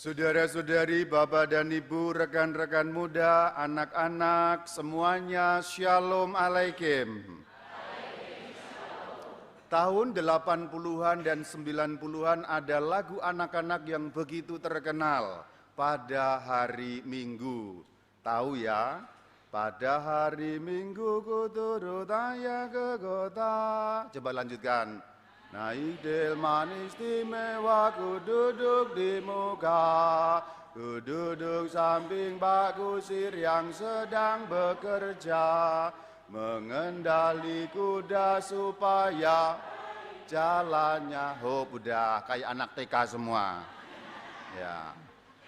Saudara-saudari, Bapak dan Ibu, rekan-rekan muda, anak-anak, semuanya Shalom Alaikum. Tahun 80-an dan 90-an ada lagu anak-anak yang begitu terkenal, Pada Hari Minggu. Tahu ya? Pada hari Minggu ku turut ayah ke kota. Coba lanjutkan. Naik delman istimewa, ku duduk di muka, ku duduk samping Pak Kusir yang sedang bekerja, mengendali kuda supaya jalannya udah kayak anak TK semua. Ya,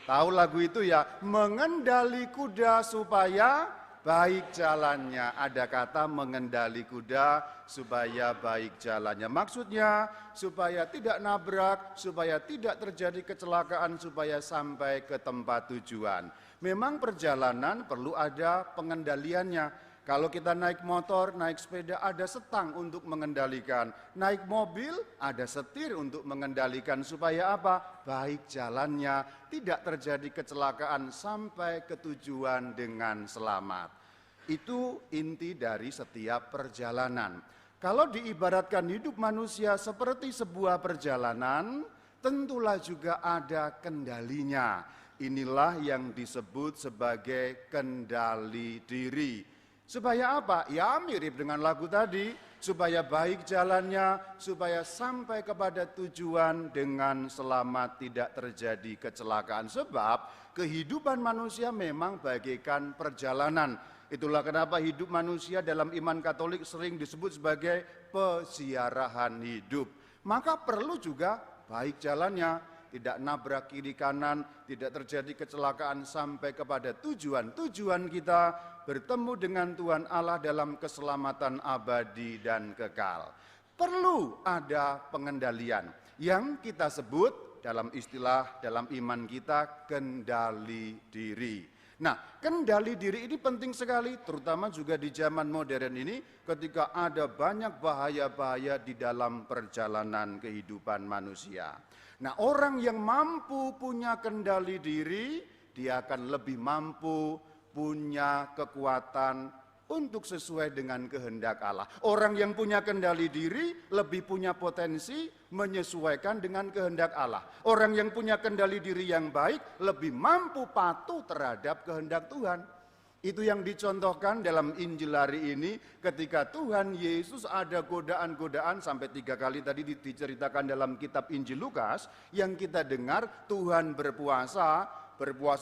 tahu lagu itu ya, mengendali kuda supaya baik jalannya. Ada kata mengendali kuda supaya baik jalannya. Maksudnya supaya tidak nabrak, supaya tidak terjadi kecelakaan, supaya sampai ke tempat tujuan. Memang perjalanan perlu ada pengendaliannya. Kalau kita naik motor, naik sepeda, ada setang untuk mengendalikan. Naik mobil, ada setir untuk mengendalikan. Supaya apa? Baik jalannya, tidak terjadi kecelakaan sampai ke tujuan dengan selamat. Itu inti dari setiap perjalanan. Kalau diibaratkan hidup manusia seperti sebuah perjalanan, tentulah juga ada kendalinya. Inilah yang disebut sebagai kendali diri. Supaya apa? Ya mirip dengan lagu tadi, supaya baik jalannya, supaya sampai kepada tujuan dengan selamat, tidak terjadi kecelakaan. Sebab kehidupan manusia memang bagaikan perjalanan. Itulah kenapa hidup manusia dalam iman Katolik sering disebut sebagai peziarahan hidup. Maka perlu juga baik jalannya, tidak nabrak kiri kanan, tidak terjadi kecelakaan sampai kepada tujuan. Tujuan kita bertemu dengan Tuhan Allah dalam keselamatan abadi dan kekal. Perlu ada pengendalian yang kita sebut dalam istilah dalam iman kita kendali diri. Nah, kendali diri ini penting sekali, terutama juga di zaman modern ini ketika ada banyak bahaya-bahaya di dalam perjalanan kehidupan manusia. Nah, orang yang mampu punya kendali diri, dia akan lebih mampu punya kekuatan untuk sesuai dengan kehendak Allah. Orang yang punya kendali diri lebih punya potensi menyesuaikan dengan kehendak Allah. Orang yang punya kendali diri yang baik lebih mampu patuh terhadap kehendak Tuhan. Itu yang dicontohkan dalam Injil hari ini ketika Tuhan Yesus ada godaan-godaan sampai 3 kali tadi diceritakan dalam kitab Injil Lukas yang kita dengar Tuhan berpuasa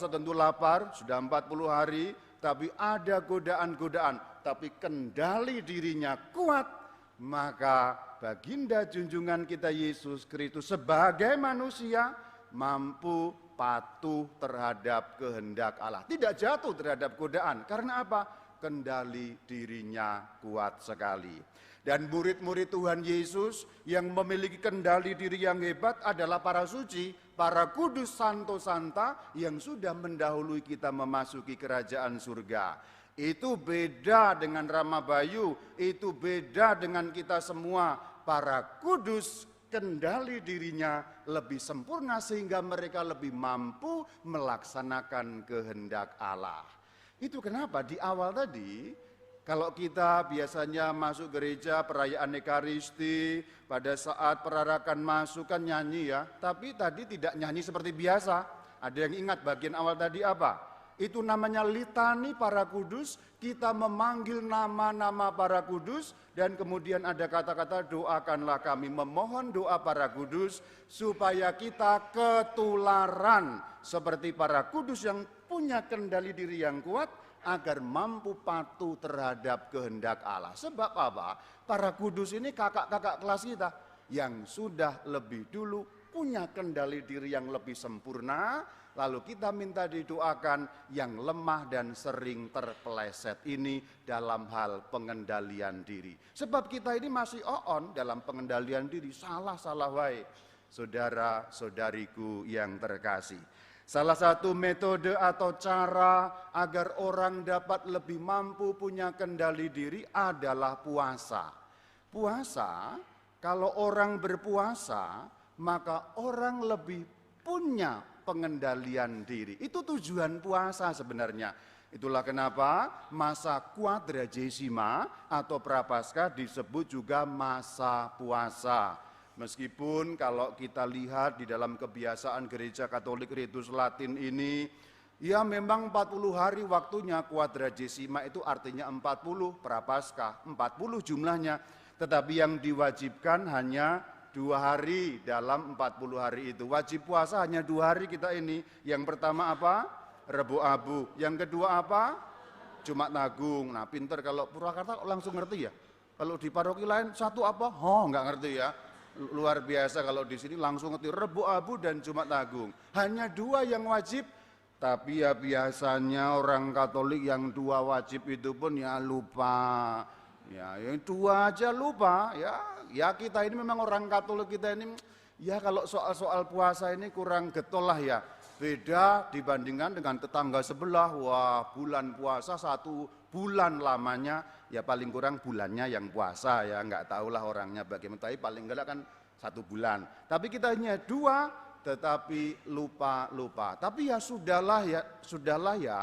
tentu lapar, sudah 40 hari, tapi ada godaan-godaan, tapi kendali dirinya kuat, maka baginda junjungan kita Yesus Kristus sebagai manusia mampu patuh terhadap kehendak Allah. Tidak jatuh terhadap godaan, karena apa? Kendali dirinya kuat sekali. Dan murid-murid Tuhan Yesus yang memiliki kendali diri yang hebat adalah para suci, para kudus santo-santa yang sudah mendahului kita memasuki kerajaan surga. Itu beda dengan Rama Bayu, itu beda dengan kita semua. Para kudus kendali dirinya lebih sempurna sehingga mereka lebih mampu melaksanakan kehendak Allah. Itu kenapa di awal tadi kalau kita biasanya masuk gereja perayaan Ekaristi, pada saat perarakan masuk kan nyanyi ya, tapi tadi tidak nyanyi seperti biasa. Ada yang ingat bagian awal tadi apa? Itu namanya litani para kudus, kita memanggil nama-nama para kudus, dan kemudian ada kata-kata doakanlah kami, memohon doa para kudus, supaya kita ketularan seperti para kudus yang punya kendali diri yang kuat, agar mampu patuh terhadap kehendak Allah. Sebab apa? Para kudus ini kakak-kakak kelas kita yang sudah lebih dulu punya kendali diri yang lebih sempurna, lalu kita minta didoakan yang lemah dan sering terpeleset ini dalam hal pengendalian diri. Sebab kita ini masih on dalam pengendalian diri, salah-salah wae. Saudara-saudariku yang terkasih. Salah satu metode atau cara agar orang dapat lebih mampu punya kendali diri adalah puasa. Puasa, kalau orang berpuasa, maka orang lebih punya pengendalian diri. Itu tujuan puasa sebenarnya. Itulah kenapa masa Quadragesima atau Prapaskah disebut juga masa puasa. Meskipun kalau kita lihat di dalam kebiasaan gereja Katolik Ritus Latin ini, ya memang 40 hari waktunya. Quadragesima itu artinya 40, Prapaskah 40 jumlahnya. Tetapi yang diwajibkan hanya 2 hari dalam 40 hari itu. Wajib puasa hanya 2 hari kita ini. Yang pertama apa? Rebo Abu. Yang kedua apa? Jumat Agung. Nah pinter kalau Purwakarta langsung ngerti ya. Kalau di paroki lain satu apa? Oh nggak ngerti ya. Luar biasa kalau di sini langsung ngerti. Rebo Abu dan Jumat Agung. Hanya 2 yang wajib. Tapi ya biasanya orang Katolik yang 2 wajib itu pun ya lupa. Ya yang 2 aja lupa ya. Ya kita ini memang orang Katolik kita ini ya kalau soal-soal puasa ini kurang getol lah ya. Beda dibandingkan dengan tetangga sebelah, wah bulan puasa 1 bulan lamanya, ya paling kurang bulannya yang puasa ya, nggak tahulah orangnya bagaimana, tapi paling enggak kan 1 bulan. Tapi kita hanya 2, tetapi lupa. Tapi ya sudahlah ya.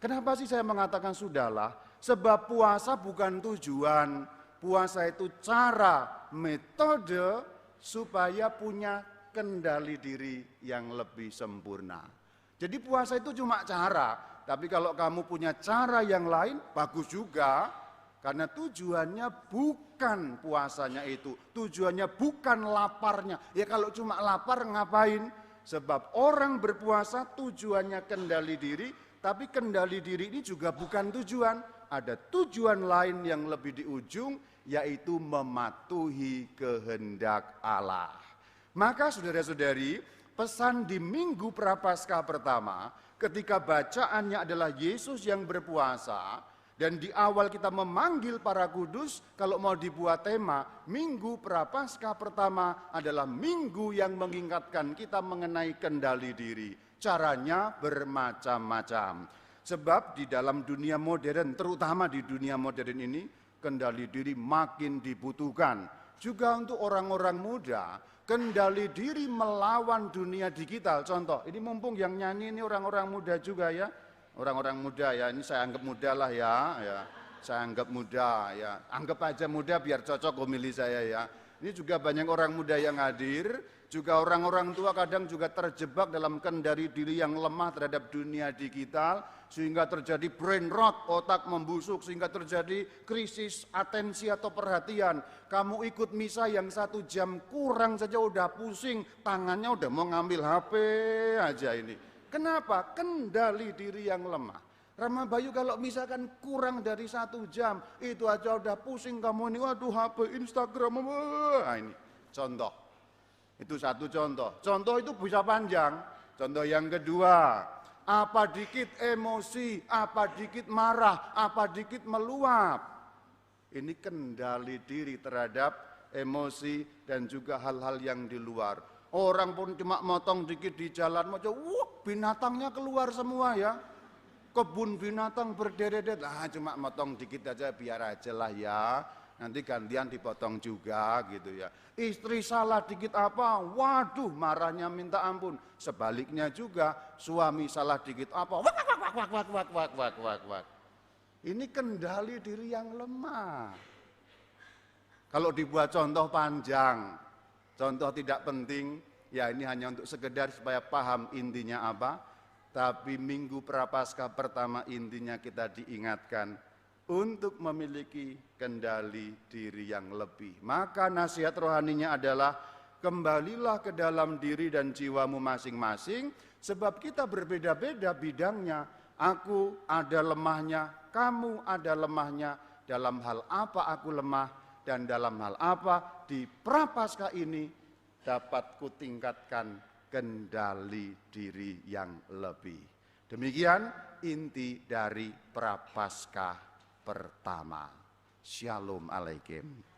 Kenapa sih saya mengatakan sudahlah? Sebab puasa bukan tujuan, puasa itu cara, metode supaya punya kendali diri yang lebih sempurna. Jadi puasa itu cuma cara, tapi kalau kamu punya cara yang lain bagus juga, karena tujuannya bukan puasanya itu, tujuannya bukan laparnya. Ya kalau cuma lapar ngapain? Sebab orang berpuasa tujuannya kendali diri, tapi kendali diri ini juga bukan tujuan. Ada tujuan lain yang lebih di ujung, yaitu mematuhi kehendak Allah. Maka saudara-saudari, pesan di Minggu Prapaskah pertama, ketika bacaannya adalah Yesus yang berpuasa, dan di awal kita memanggil para kudus, kalau mau dibuat tema, Minggu Prapaskah pertama adalah minggu yang mengingatkan kita mengenai kendali diri. Caranya bermacam-macam. Sebab di dalam dunia modern, terutama di dunia modern ini, kendali diri makin dibutuhkan. Juga untuk orang-orang muda, kendali diri melawan dunia digital. Contoh, ini mumpung yang nyanyi ini orang-orang muda juga ya. Orang-orang muda ya, ini saya anggap muda lah ya. Saya anggap muda ya. Anggap aja muda biar cocok pemilih saya ya. Ini juga banyak orang muda yang hadir. Juga orang-orang tua kadang juga terjebak dalam kendali diri yang lemah terhadap dunia digital. Sehingga terjadi brain rot, otak membusuk. Sehingga terjadi krisis atensi atau perhatian. Kamu ikut misa yang 1 jam kurang saja udah pusing. Tangannya udah mau ngambil HP aja ini. Kenapa? Kendali diri yang lemah. Rama Bayu kalau misalkan kurang dari 1 jam, itu aja udah pusing kamu ini. Waduh HP, Instagram. Nah ini contoh. Itu satu contoh. Contoh itu bisa panjang. Contoh yang kedua, apa dikit emosi, apa dikit marah, apa dikit meluap. Ini kendali diri terhadap emosi dan juga hal-hal yang di luar. Orang pun cuma motong dikit di jalan, binatangnya keluar semua ya. Kebun binatang berderet-deret, cuma motong dikit aja biar aja lah ya. Nanti gantian dipotong juga gitu ya. Istri salah dikit apa, waduh marahnya minta ampun. Sebaliknya juga suami salah dikit apa, wak. Ini kendali diri yang lemah. Kalau dibuat contoh panjang, contoh tidak penting, ya ini hanya untuk sekedar supaya paham intinya apa. Tapi Minggu Prapaskah pertama intinya kita diingatkan untuk memiliki kendali diri yang lebih. Maka nasihat rohaninya adalah kembalilah ke dalam diri dan jiwamu masing-masing, sebab kita berbeda-beda bidangnya. Aku ada lemahnya, kamu ada lemahnya. Dalam hal apa aku lemah dan dalam hal apa di Prapaskah ini dapat kutingkatkan kendali diri yang lebih. Demikian inti dari Prapaskah pertama. Shalom alaikum.